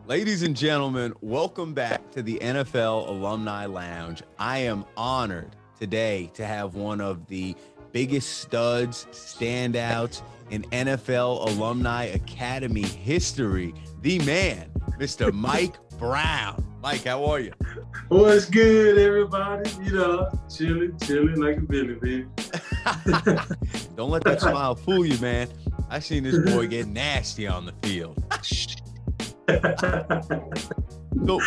Ladies and gentlemen, welcome back to the NFL Alumni Lounge. I am honored today to have one of the biggest studs, standouts in NFL Alumni Academy history, the man, Mr. Mike Brown. Mike, how are you? What's good, everybody? Chilling like a Billy, baby. Don't let that smile fool you, man. I seen this boy get nasty on the field. So,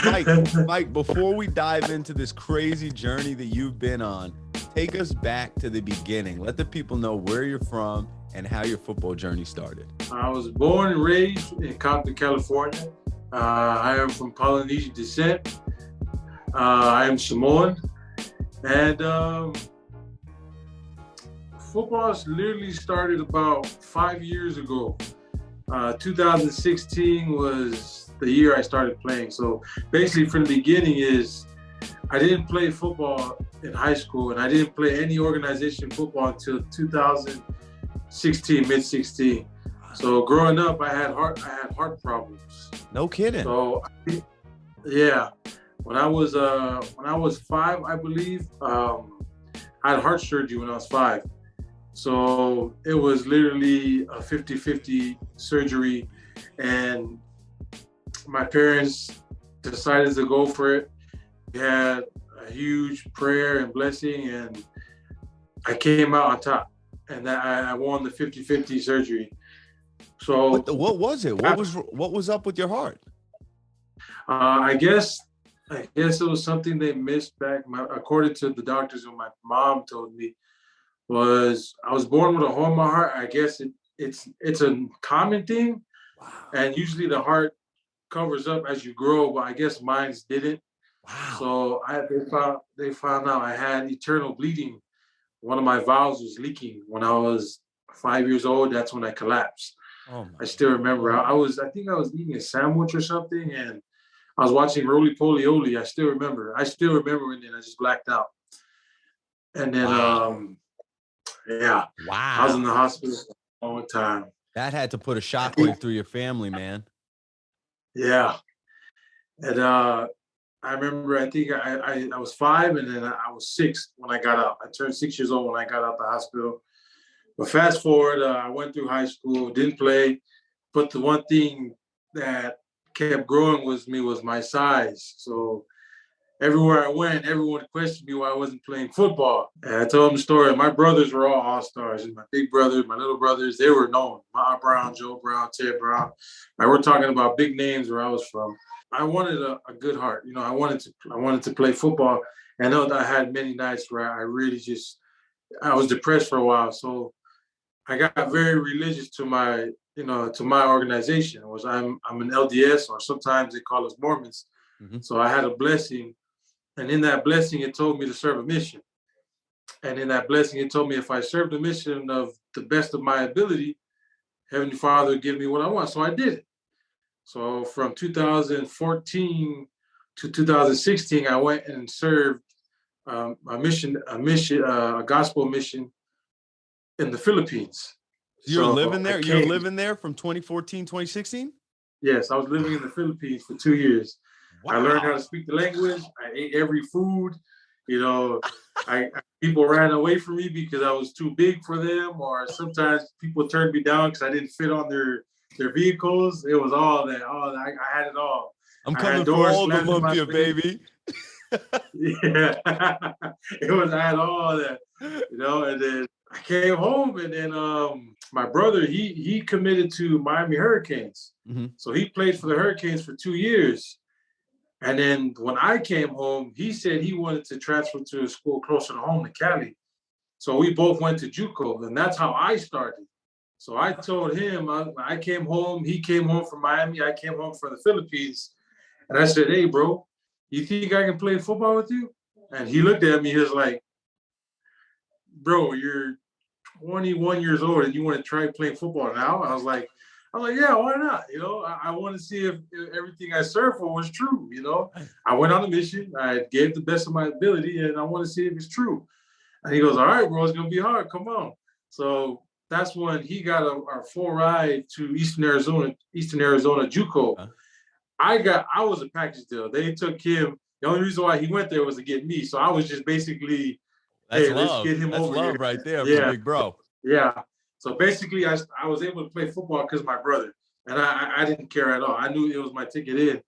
Mike, before we dive into this crazy journey that you've been on, take us back to the beginning. Let the people know where you're from and how your football journey started. I was born and raised in Compton, California. I am from Polynesian descent. I am Samoan. And football literally started about 5 years ago. 2016 was the year I started playing. So basically from the beginning is I didn't play football in high school, and I didn't play any organization football until 2016, mid-16. So growing up, I had heart problems. No kidding. So yeah, when I was 5, I believe, I had heart surgery when I was 5. So it was literally a 50-50 surgery, and my parents decided to go for it. We had a huge prayer and blessing, and I came out on top, and I won the 50-50 surgery. So what was it? What was up with your heart? I guess it was something they missed back. According to the doctors, and my mom told me, was I was born with a hole in my heart. I guess it's a common thing. Wow. And usually the heart covers up as you grow, but I guess mine didn't. Wow. So they found out I had internal bleeding. One of my valves was leaking when I was 5 years old. That's when I collapsed. Oh I still remember. I think I was eating a sandwich or something, and I was watching Roly Poly Oly. I still remember, and then I just blacked out. And then yeah. Wow. I was in the hospital for a long time. That had to put a shockwave through your family, man. Yeah. And I remember, I think I was 5, and then I was 6 when I got out. I turned 6 years old when I got out the hospital. But fast forward, I went through high school, didn't play. But the one thing that kept growing was my size. So everywhere I went, everyone questioned me why I wasn't playing football. And I told them the story. My brothers were all all-stars. And my big brother, my little brothers, they were known. Ma Brown, Joe Brown, Ted Brown. We're talking about big names where I was from. I wanted a good heart. I wanted to play football. And I know that I had many nights where I really I was depressed for a while. So I got very religious to my organization. I'm an LDS, or sometimes they call us Mormons. Mm-hmm. So I had a blessing. And in that blessing, it told me to serve a mission. And in that blessing, it told me if I served the mission of the best of my ability, Heavenly Father would give me what I want. So I did it. So from 2014 to 2016, I went and served a gospel mission in the Philippines. You're living there? You're living there from 2014, 2016? Yes, I was living in the Philippines for 2 years. Wow. I learned how to speak the language. I ate every food. People ran away from me because I was too big for them, or sometimes people turned me down because I didn't fit on their vehicles. It was all that. I had it all. I'm coming for all the lumpia, baby. Yeah, I had all that, and then I came home, and then my brother, he committed to Miami Hurricanes. Mm-hmm. So he played for the Hurricanes for 2 years. And then when I came home, he said he wanted to transfer to a school closer to home in Cali. So we both went to JUCO, and that's how I started. So I told him, I came home, he came home from Miami, I came home from the Philippines. And I said, hey, bro, you think I can play football with you? And he looked at me, he was like, bro, you're 21 years old and you want to try playing football now? I was like, yeah, why not? I want to see if everything I served for was true. I went on a mission. I gave the best of my ability, and I want to see if it's true. And he goes, all right, bro, it's going to be hard. Come on. So that's when he got our full ride to Eastern Arizona JUCO. I was a package deal. They took him. The only reason why he went there was to get me. So I was just basically, That's hey, let's love. get him That's over love here. right there for Yeah, big bro. yeah. So basically, I was able to play football because of my brother, and I didn't care at all. I knew it was my ticket in.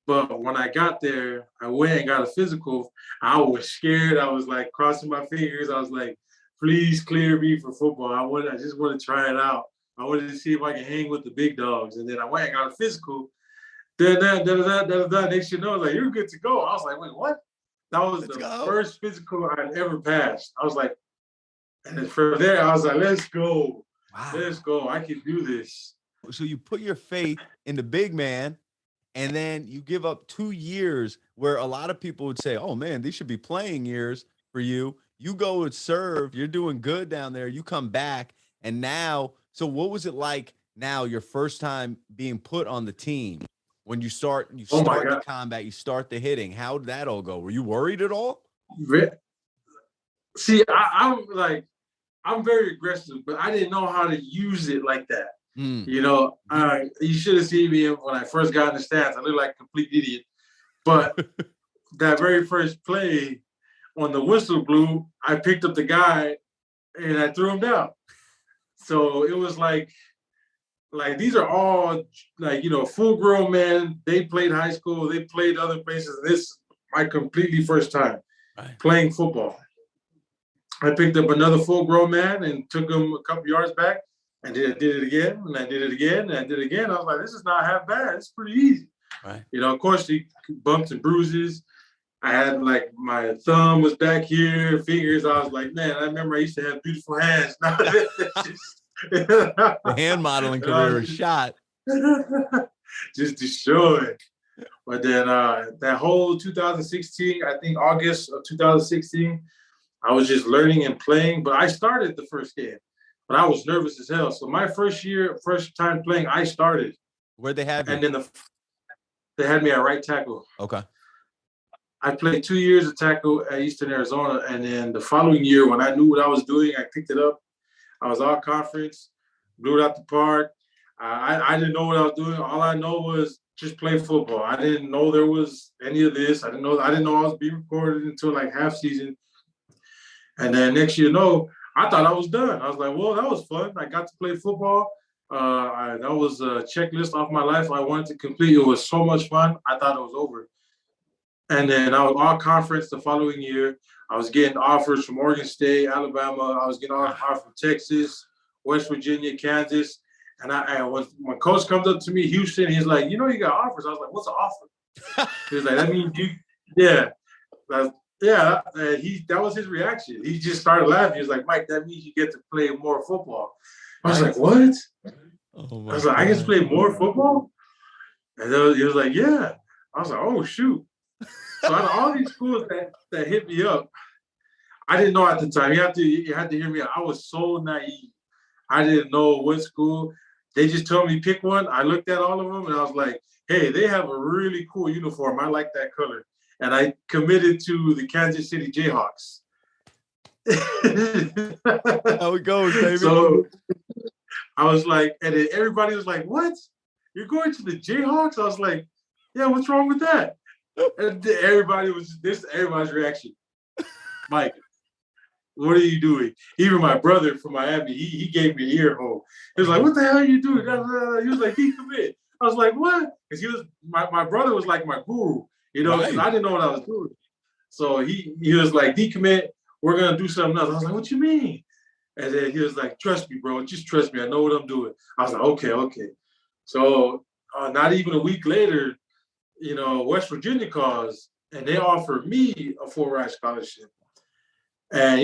But when I got there, I went and got a physical. I was scared. I was like crossing my fingers. I was like, please clear me for football. I just want to try it out. I wanted to see if I can hang with the big dogs. And then I went and got a physical. Next you know, I was like, you're good to go. I was like, wait, what? That was Let's the go. first physical I'd ever passed. I was like, and then from there, I was like, let's go. Wow. Let's go. I can do this. So you put your faith in the big man, and then you give up 2 years where a lot of people would say, oh, man, these should be playing years for you. You go and serve. You're doing good down there. You come back. And now, so what was it like now, your first time being put on the team? When you start Oh my the God. combat, you start the hitting. How did that all go? Were you worried at all? See, I'm very aggressive, but I didn't know how to use it like that. You know, you should have seen me when I first got in the stands. I looked like a complete idiot. But that very first play on the whistle blew, I picked up the guy and I threw him down. So it was like these are all full grown men. They played high school, they played other places. This is my completely first time playing football. I picked up another full grown man and took him a couple yards back. And then I did it again, and I did it again, and I did it again. I was like, this is not half bad. It's pretty easy. Right. You know, of course, the bumps and bruises. I had my thumb was back here, fingers. I was like, man, I remember I used to have beautiful hands. The hand modeling career is shot. Just destroyed. But then that whole 2016, I think August of 2016, I was just learning and playing. But I started the first game. But I was nervous as hell. So my first time playing, I started. Where'd they have you? And then they had me at right tackle. Okay. I played 2 years of tackle at Eastern Arizona. And then the following year, when I knew what I was doing, I picked it up. I was all conference, blew it out the park. I didn't know what I was doing. All I know was just play football. I didn't know there was any of this. I didn't know I was being recorded until like half season. And then next year, I thought I was done. I was like, well, that was fun. I got to play football. That was a checklist off my life I wanted to complete. It was so much fun. I thought it was over. And then I was all conference the following year. I was getting offers from Oregon State, Alabama. I was getting offers from Texas, West Virginia, Kansas. And when coach comes up to me, Houston, he's like, you got offers. I was like, what's an offer? He was like, that means you, yeah. That was his reaction. He just started laughing. He was like, Mike, that means you get to play more football. I was like, what? Oh I was like, I get to play more football? And then he was like, yeah. I was like, oh, shoot. So out of all these schools that hit me up, I didn't know at the time. You had to hear me out. I was so naive. I didn't know what school. They just told me pick one. I looked at all of them and I was like, hey, they have a really cool uniform. I like that color. And I committed to the Kansas City Jayhawks. How it goes, baby. So I was like, and then everybody was like, what? You're going to the Jayhawks? I was like, yeah, what's wrong with that? And everybody's reaction. Mike, what are you doing? Even my brother from Miami, he gave me an ear hole. He was like, what the hell are you doing? He was like, decommit. I was like, what? Because my brother was like my guru. Because I didn't know what I was doing. So he was like, decommit, we're going to do something else. I was like, what you mean? And then he was like, trust me, bro. Just trust me. I know what I'm doing. I was like, okay. So not even a week later, West Virginia calls, and they offered me a full-ride scholarship. And,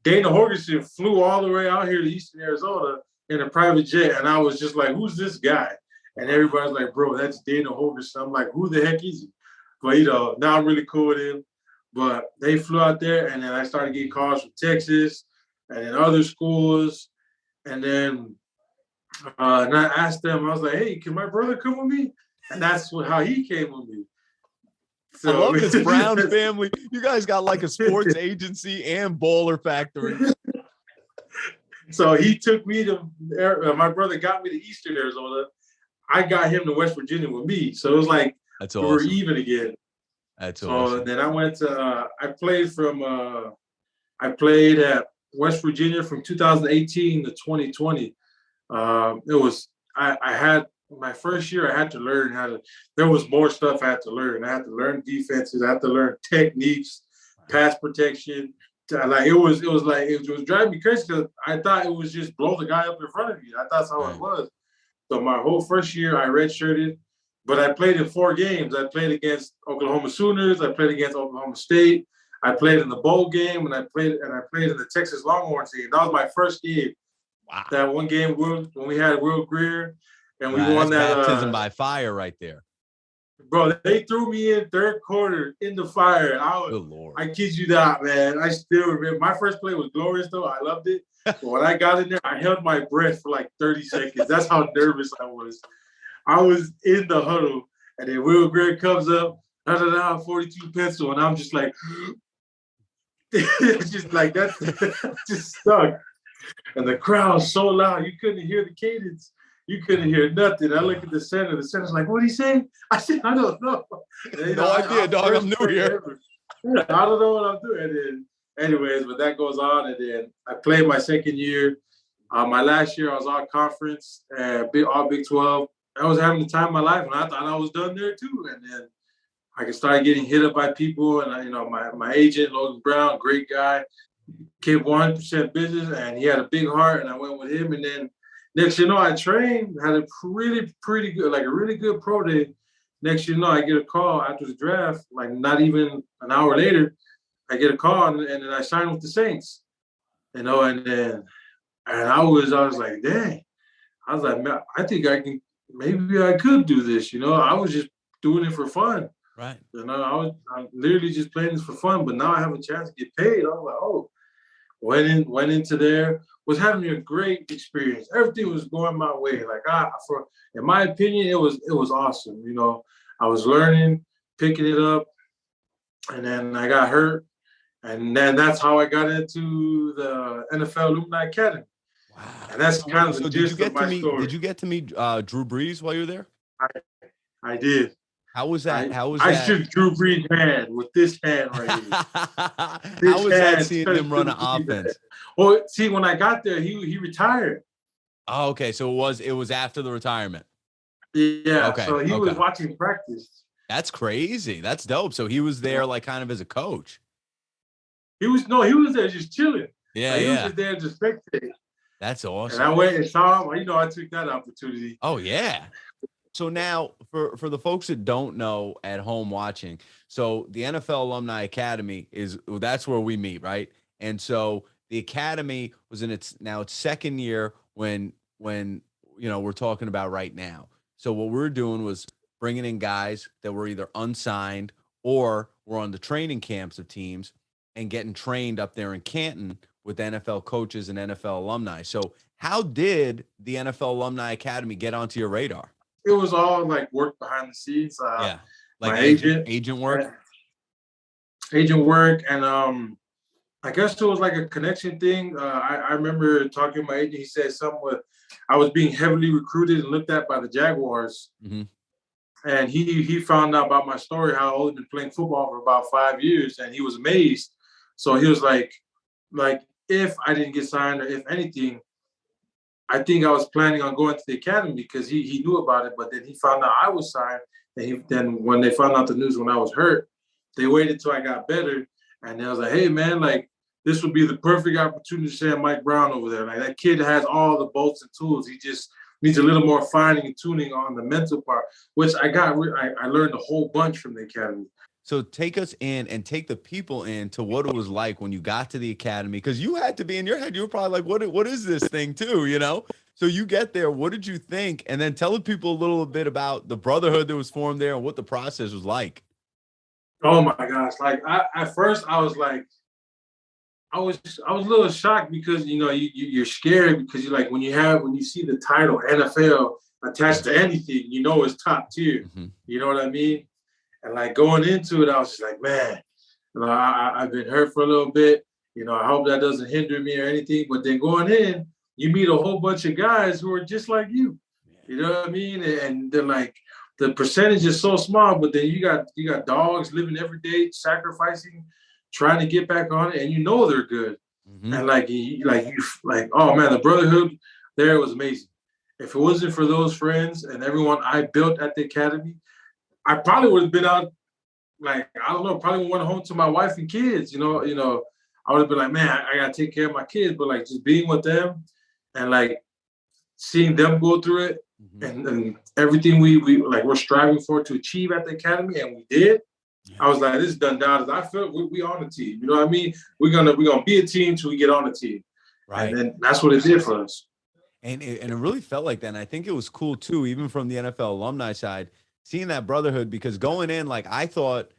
Dana Horgenson flew all the way out here to Eastern Arizona in a private jet. And I was just like, who's this guy? And everybody's like, bro, that's Dana Horgenson. I'm like, who the heck is he? But, now I'm really cool with him. But they flew out there, and then I started getting calls from Texas and then other schools. And then and I asked them, I was like, hey, can my brother come with me? And that's how he came with me. So, I love this Brown family. You guys got like a sports agency and baller factory. So he took me to, my brother got me to Eastern Arizona. I got him to West Virginia with me. So it was like, That's we were awesome. even again. That's So awesome. then I went to I played at West Virginia from 2018 to 2020. I had my first year. I had to learn how to. There was more stuff I had to learn. I had to learn defenses. I had to learn techniques, pass protection. Like it was driving me crazy because I thought it was just blow the guy up in front of you. I thought that's how it Right. was. So my whole first year, I redshirted, but I played in 4 games. I played against Oklahoma Sooners. I played against Oklahoma State. I played in the bowl game, and I played in the Texas Longhorns game. That was my first game. Wow. That one game when we had Will Greer, and we Wow, won that's that. baptism by fire right there. Bro, they threw me in third quarter in the fire. Good Lord. I kid you not, man. I still remember. My first play was glorious, though. I loved it. But when I got in there, I held my breath for like 30 seconds. That's how nervous I was. I was in the huddle, and then Will Greer comes up, 42 pencil, and I'm just like, it's just like that, just stuck. And the crowd's so loud, you couldn't hear the cadence. You couldn't hear nothing. I look at the center. The center's like, "What did he say?" I said, "I don't know." And, no idea, dog. I'm new here. I don't know what I'm doing. And then, anyways, but that goes on. And then I played my second year. My last year, I was all conference, all Big 12. I was having the time of my life, and I thought I was done there too. And then I started getting hit up by people, and my agent, Logan Brown, great guy, kept 100% business, and he had a big heart, and I went with him. And then next you know, I trained, had a pretty good, like a really good pro day. Next you know, I get a call after the draft, like not even an hour later, I get a call, and then I signed with the Saints. And I was like, dang. I was like, man, I think maybe I could do this. I was just doing it for fun. Right. I'm literally just playing this for fun, but now I have a chance to get paid. I was like, oh, went into there, was having a great experience. Everything was going my way. Like in my opinion, it was awesome. I was learning, picking it up, and then I got hurt. And then that's how I got into the NFL Alumni Academy. Wow. And that's kind of the gist of my story. Did you get to meet Drew Brees while you were there? I did. How was that? I shook Drew Brees' hand with this hand right here. How was that seeing him run an offense? Well, see, when I got there, he retired. Oh, okay. So it was after the retirement. Yeah. Okay. So he was watching practice. That's crazy. That's dope. So he was there like kind of as a coach. He was there just chilling. Yeah, he was just there to spectate. That's awesome. And I went and saw him. I took that opportunity. Oh, yeah. So now for the folks that don't know at home watching, so the NFL Alumni Academy that's where we meet, right? And so the Academy was in its second year when we're talking about right now. So what we're doing was bringing in guys that were either unsigned or were on the training camps of teams and getting trained up there in Canton with NFL coaches and NFL alumni. So how did the NFL Alumni Academy get onto your radar? It was all like work behind the scenes. Like my agent work. Agent work, and I guess it was like a connection thing. I remember talking to my agent. He said something with I was being heavily recruited and looked at by the Jaguars. Mm-hmm. And he found out about my story, how I only been playing football for about 5 years, and he was amazed. So he was like if I didn't get signed or if anything, I think I was planning on going to the academy because he knew about it. But then he found out I was signed. And then when they found out the news when I was hurt, they waited till I got better. And they was like, hey, man, like, this would be the perfect opportunity to send Mike Brown over there. Like, that kid has all the bolts and tools. He just needs a little more finding and tuning on the mental part, which I learned a whole bunch from the academy. So take us in and take the people in to what it was like when you got to the academy, because you had to be in your head. You were probably like, what is this thing too, So you get there. What did you think? And then tell the people a little bit about the brotherhood that was formed there and what the process was like. Oh, my gosh. Like, at first, I was like, I was a little shocked because, you're scared because you're like, when you see the title NFL attached to anything, it's top tier. Mm-hmm. You know what I mean? And like going into it, I was just like, man, I've been hurt for a little bit. I hope that doesn't hinder me or anything. But then going in, you meet a whole bunch of guys who are just like you. You know what I mean? And they're like, the percentage is so small, but then you got dogs living every day, sacrificing, trying to get back on it, and you know they're good. Mm-hmm. And oh man, the brotherhood there was amazing. If it wasn't for those friends and everyone I built at the academy, I probably would have been out, like, I don't know, probably went home to my wife and kids. I would have been like, man, I gotta take care of my kids, but like just being with them and like seeing them go through it, and everything we're striving for to achieve at the academy, and we did. Yeah. I was like, this is done down. I felt we on the team. You know what I mean? We're gonna be a team till we get on the team. Right. And then that's what it did for us. And it really felt like that. And I think it was cool too, even from the NFL alumni side, seeing that brotherhood, because going in, like I thought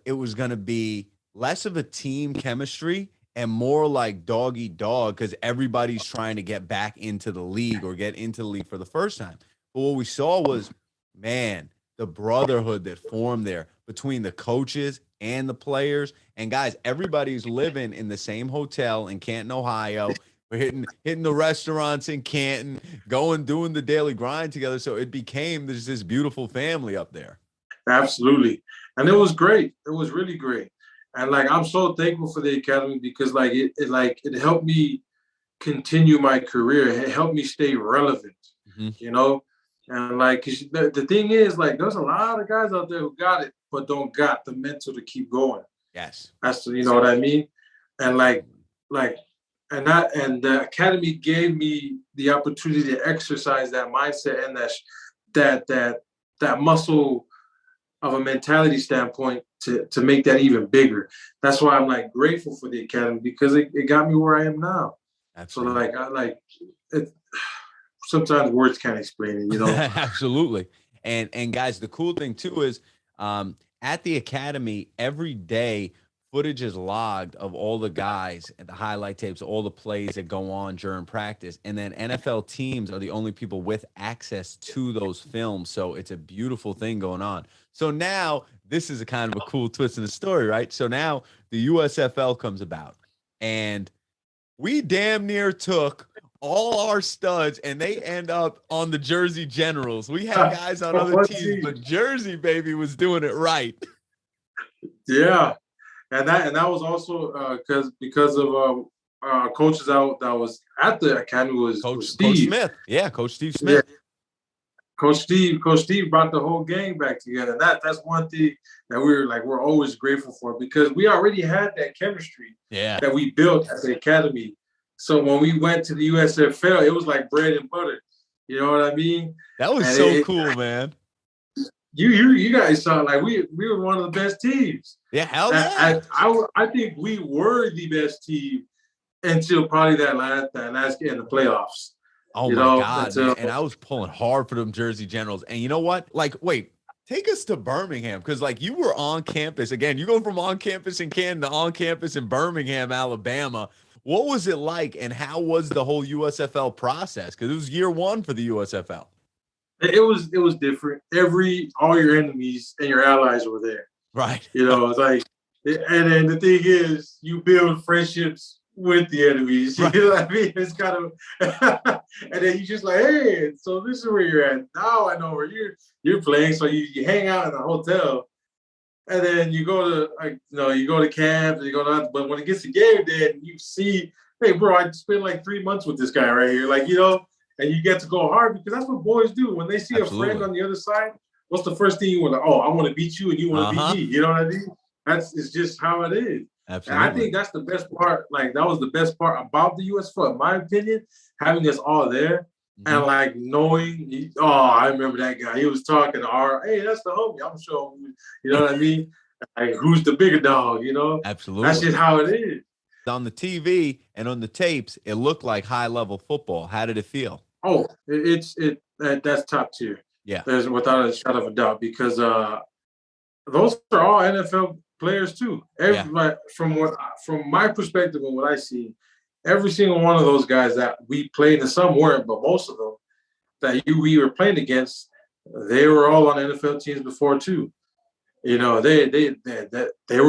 it was gonna be less of a team chemistry and more like dog eat dog, because everybody's trying to get back into the league or get into the league for the first time. But what we saw was, man, the brotherhood that formed there between the coaches and the players. And guys, everybody's living in the same hotel in Canton, Ohio. We're hitting the restaurants in Canton, doing the daily grind together. So it became this beautiful family up there. Absolutely. And it was great. It was really great. And like, I'm so thankful for the academy, because like it helped me continue my career. It helped me stay relevant, And like, the thing is, like, there's a lot of guys out there who got it, but don't got the mental to keep going. Yes. You know what I mean? And and the academy gave me the opportunity to exercise that mindset and that muscle of a mentality standpoint to make that even bigger. That's why I'm like grateful for the academy, because it got me where I am now. Absolutely. So sometimes words can't explain it, Absolutely. And guys, the cool thing too is at the academy, every day footage is logged of all the guys and the highlight tapes, all the plays that go on during practice. And then NFL teams are the only people with access to those films. So it's a beautiful thing going on. So now this is a kind of a cool twist in the story, right? So now the USFL comes about, and we damn near took all our studs and they end up on the Jersey Generals. We had guys on other teams, but Jersey, baby, was doing it right. Yeah. And that was also because of coaches that was at the academy was Coach Smith. Yeah, Coach Steve Smith. Yeah. Coach Steve brought the whole gang back together. That's one thing that we're always grateful for, because we already had that chemistry that we built at the academy. So when we went to the USFL, it was like bread and butter. You know what I mean? That was cool, man. You guys saw, like, we were one of the best teams. Yeah, hell yeah. I think we were the best team until probably that last game in the playoffs. Oh my God, man. And I was pulling hard for them Jersey Generals. And you know what? Like, wait, take us to Birmingham, because like you were on campus. Again, you're going from on campus in Canton to on campus in Birmingham, Alabama. What was it like, and how was the whole USFL process? Because it was year one for the USFL. It was different. All your enemies and your allies were there. Right. It's like, and then the thing is, you build friendships with the enemies. Right. You know what I mean? It's kind of, and then you just like, hey, so this is where you're at. Now I know where you're playing. So you hang out in the hotel, and then you go to you go to camp, and but when it gets to game day, and you see, hey, bro, I spent like 3 months with this guy right here, and you get to go hard, because that's what boys do. When they see Absolutely. A friend on the other side, what's the first thing you want to? Oh, I want to beat you, and you want to beat me. You know what I mean? It's just how it is. Absolutely. And I think that's the best part. Like, that was the best part about the USFL, in my opinion, having us all there. Mm-hmm. And like knowing, I remember that guy. He was talking to hey, that's the homie. I'm sure, you know what I mean? Like, who's the bigger dog? Absolutely. That's just how it is. On the TV and on the tapes, it looked like high level football. How did it feel? Oh, that's top tier. Yeah, there's without a shadow of a doubt, because those are all NFL players too. From my perspective and what I see, every single one of those guys that we played, and some weren't, but most of them that we were playing against, they were all on NFL teams before too. They were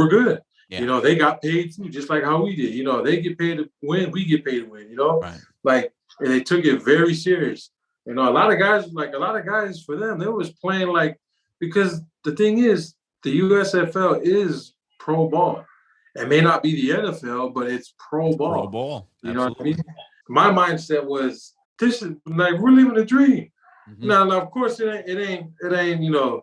good. Yeah. They got paid too, just like how we did. They get paid to win, we get paid to win. Right. Like, and they took it very serious. You know, a lot of guys for them, they was playing like, because the thing is, the USFL is pro ball. It may not be the NFL, but it's pro Pro ball. ball. You know what I Absolutely. mean? My mindset was, this is like, we're living a dream. Mm-hmm. Now, of course, it ain't, you know,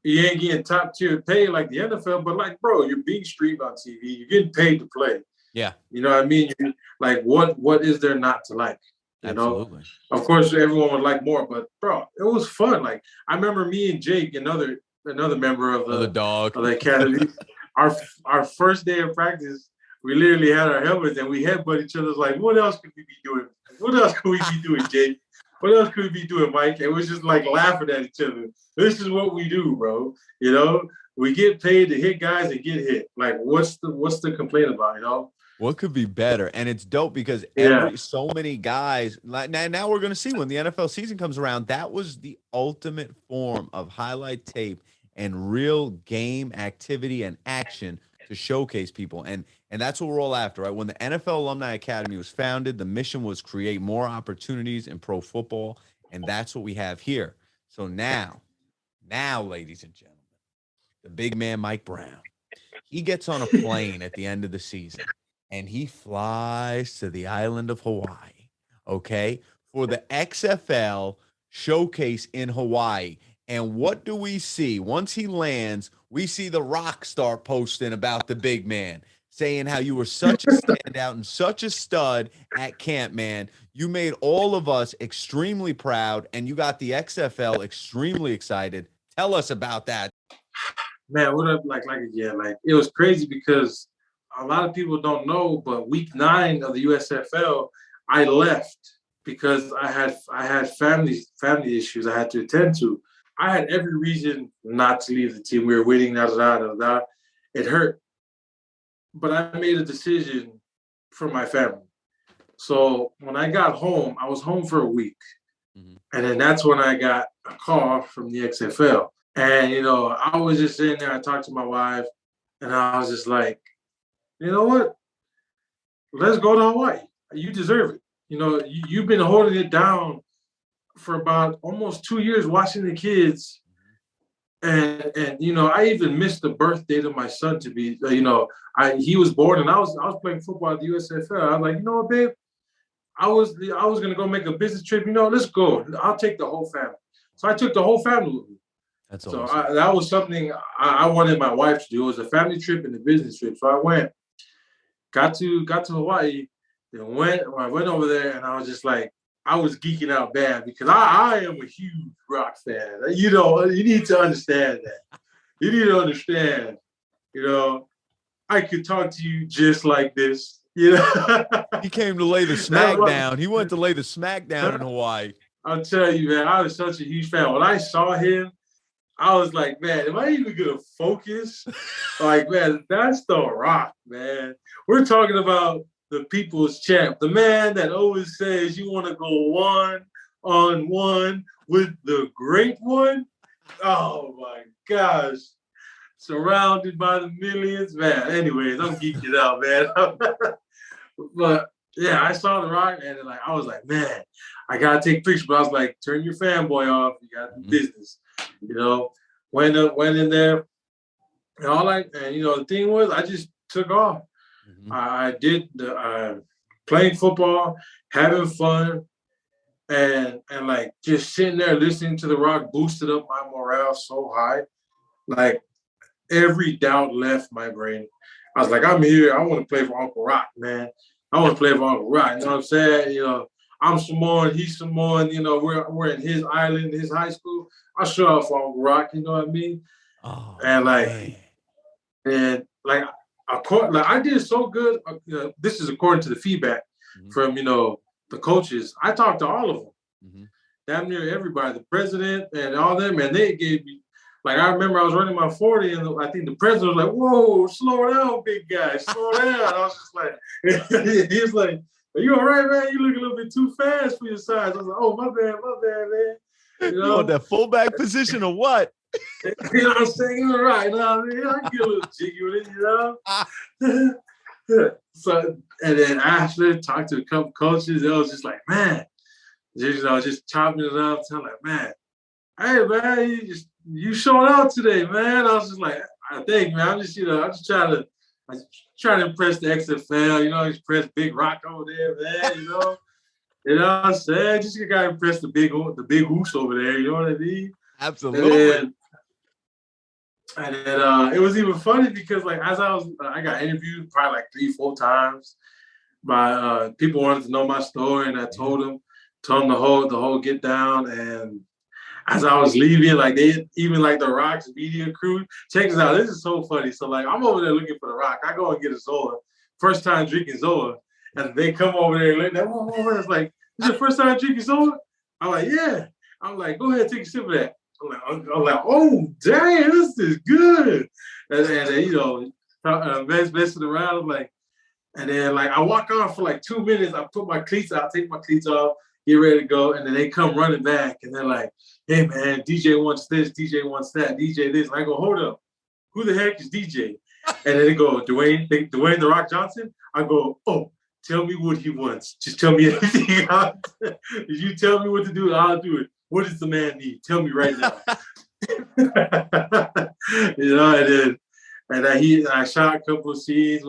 you ain't getting top tier pay like the NFL, but like, bro, you're being streamed on TV. You're getting paid to play. Yeah. You know what I mean? Like, what is there not to like? You Absolutely. know? Of course, everyone would like more, but bro, it was fun. Like, I remember me and Jake, another member of the dog of the academy, our first day of practice, we literally had our helmets and we headbutt each other. Like, what else could we be doing? What else could we be doing, Jake? What else could we be doing, Mike? And we're just like laughing at each other. This is what we do, bro. You know, we get paid to hit guys and get hit. Like, what's the complaint about, you know? What could be better? And it's dope because so many guys, like now we're going to see when the NFL season comes around, that was the ultimate form of highlight tape and real game activity and action to showcase people. And that's what we're all after, right? When the NFL Alumni Academy was founded, the mission was create more opportunities in pro football. And that's what we have here. So now, ladies and gentlemen, the big man, Mike Brown, he gets on a plane at the end of the season and he flies to the island of Hawaii, okay, for the XFL showcase in Hawaii. And what do we see? Once he lands, we see the rock star posting about the big man, saying how you were such a standout and such a stud at camp, man. You made all of us extremely proud, and you got the XFL extremely excited. Tell us about that. Man, what up? Like it was crazy because a lot of people don't know, but week 9 of the USFL, I left because I had family issues I had to attend to. I had every reason not to leave the team. We were waiting, It hurt. But I made a decision for my family. So when I got home, I was home for a week. Mm-hmm. And then that's when I got a call from the XFL. And, you know, I was just sitting there, I talked to my wife, and I was just like, you know what? Let's go to Hawaii. You deserve it. You know, you've been holding it down for about almost 2 years watching the kids. And you know, I even missed the birth date of my son to be, you know, he was born and I was playing football at the USFL. I was like, you know what, babe? I was gonna go make a business trip. You know, let's go. I'll take the whole family. So I took the whole family with me. That's so awesome. That was something I wanted my wife to do. It was a family trip and a business trip. So I went, got to Hawaii, then I went over there and I was just like, I was geeking out bad because I am a huge rock fan. You know, you need to understand that. You need to understand, you know, I could talk to you just like this. You know, he came to lay the smack down. He went to lay the smack down in Hawaii. I'll tell you, man, I was such a huge fan. When I saw him, I was like, man, am I even gonna focus? Like, man, that's the Rock, man. We're talking about the people's champ, the man that always says you want to go 1-on-1 with the great one. Oh my gosh. Surrounded by the millions, man. Anyways, I'm geeking out, man. But yeah, I saw the Rock, and like I was like, man, I gotta take pictures. But I was like, turn your fanboy off. You gotta do business. You know, went in there, and you know, the thing was, I just took off. Mm-hmm. I did playing football, having fun, and like just sitting there listening to the Rock boosted up my morale so high, like every doubt left my brain. I was like, I'm here. I want to play for Uncle Rock, man. I want to play for Uncle Rock. You know what I'm saying? You know, I'm Samoan, he's Samoan. You know, we're in his island, his high school. I'll show up for Uncle Rock. You know what I mean? Oh, and like, man. and like I did so good. This is according to the feedback from, you know, the coaches. I talked to all of them, damn near everybody, the president and all them, and they gave me. Like, I remember I was running my 40, and I think the president was like, whoa, slow down, big guy, slow down. I was just like, he was like, are you all right, man? You look a little bit too fast for your size. I was like, oh, my bad, man. You want that fullback position or what? You know what I'm saying? You're right. You know what I mean? I get a little jiggy with it, you know? So, and then after talked to a couple coaches, it was just like, man, just chopping it up. So I'm like, man, hey man, you showing out today, man. I was just like, I think, man, I'm just trying to impress the XFL, impress Big Rock over there, man, You know what I'm saying? Just gotta impress the big goose over there, you know what I mean? Absolutely. And then it was even funny because like as I got interviewed probably like 3-4 times by people wanted to know my story, and I told them the whole get down. And as I was leaving, like they even like the Rock's media crew, check this out. This is so funny. So like I'm over there looking for the Rock. I go and get a Zoa. First time drinking Zoa. And they come over there and it's like, this is your first time drinking Zoa? I'm like, yeah. I'm like, go ahead, take a sip of that. I'm like, oh damn, this is good. And messing around. I'm like, and then like I walk on for like 2 minutes. I put my cleats out, take my cleats off, get ready to go, and then they come running back, and they're like, "Hey man, DJ wants this, DJ wants that, DJ this." And I go, "Hold up, who the heck is DJ?" And then they go, Dwayne the Rock Johnson. I go, "Oh, tell me what he wants. Just tell me everything. If you tell me what to do, I'll do it. What does the man need? Tell me right now." I shot a couple of scenes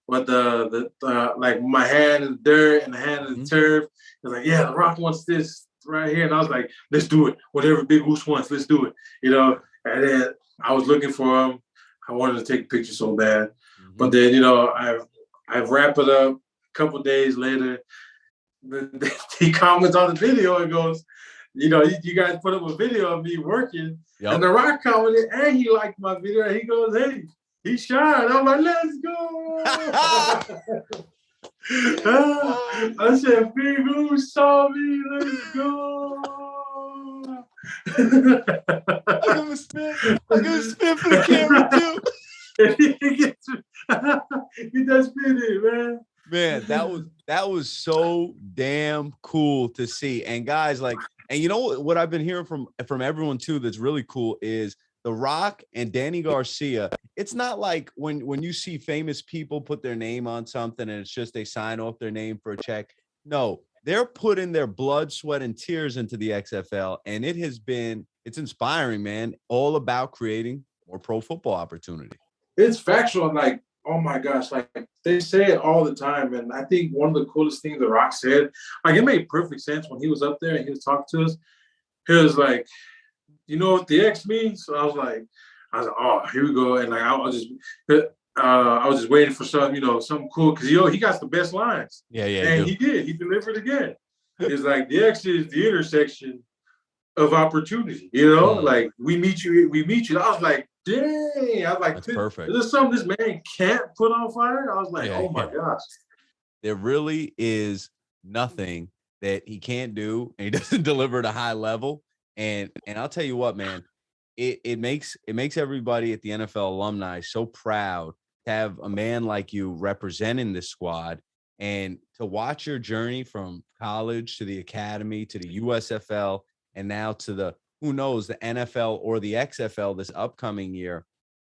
with the like my hand in the dirt and the hand in the turf. It was like, yeah, the Rock wants this right here, and I was like, let's do it. Whatever Big Goose wants, let's do it. And then I was looking for him. I wanted to take a picture so bad, but then I wrap it up. A couple of days later, he comments on the video and goes, you guys put up a video of me working, and the Rock commented, and he liked my video, and he goes, hey, he shined. I'm like, let's go. I said, Big Goose saw me, let's go. I'm gonna spin for the camera too. He does spin it, man. Man, that was so damn cool to see. And guys, like, and you know what I've been hearing from everyone too that's really cool is The Rock and Danny Garcia. It's not like when you see famous people put their name on something and it's just they sign off their name for a check. No, they're putting their blood, sweat, and tears into the XFL, and it's inspiring, man. All about creating more pro football opportunity. It's factual, like, oh my gosh, like they say it all the time. And I think one of the coolest things The Rock said, like it made perfect sense when he was up there and he was talking to us. He was like, you know what the X means? So I was like, oh, here we go. And like I was just waiting for something cool, because he got the best lines. Yeah. And he did. He delivered again. It's like the X is the intersection of opportunity. Like we meet you. I was like, dang. I was like, that's perfect. Is this something this man can't put on fire? I was like, oh my gosh. There really is nothing that he can't do, and he doesn't deliver at a high level. And I'll tell you what, man, it makes everybody at the NFL alumni so proud to have a man like you representing this squad, and to watch your journey from college to the academy to the USFL and now to the, who knows, the NFL or the XFL this upcoming year.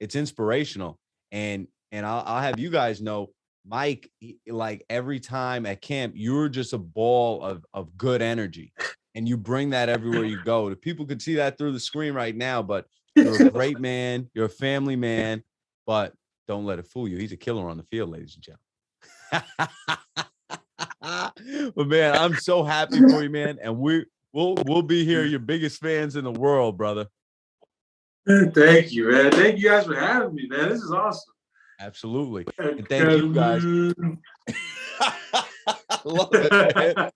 It's inspirational. And I'll have you guys know, Mike, like every time at camp, you're just a ball of good energy. And you bring that everywhere you go. The people could see that through the screen right now, but you're a great man. You're a family man, but don't let it fool you. He's a killer on the field, ladies and gentlemen. But man, I'm so happy for you, man. And we'll be here, your biggest fans in the world, brother. Thank you, man. Thank you guys for having me, man. This is awesome. Absolutely. And thank you guys. Love it, man.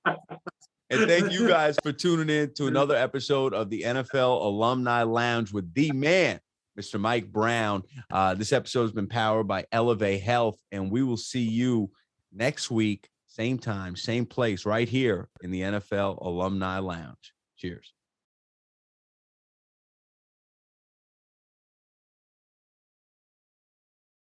And thank you guys for tuning in to another episode of the NFL Alumni Lounge with the man, Mr. Mike Brown. This episode has been powered by Elevate Health, and we will see you next week, same time, same place, right here in the NFL Alumni Lounge. Cheers.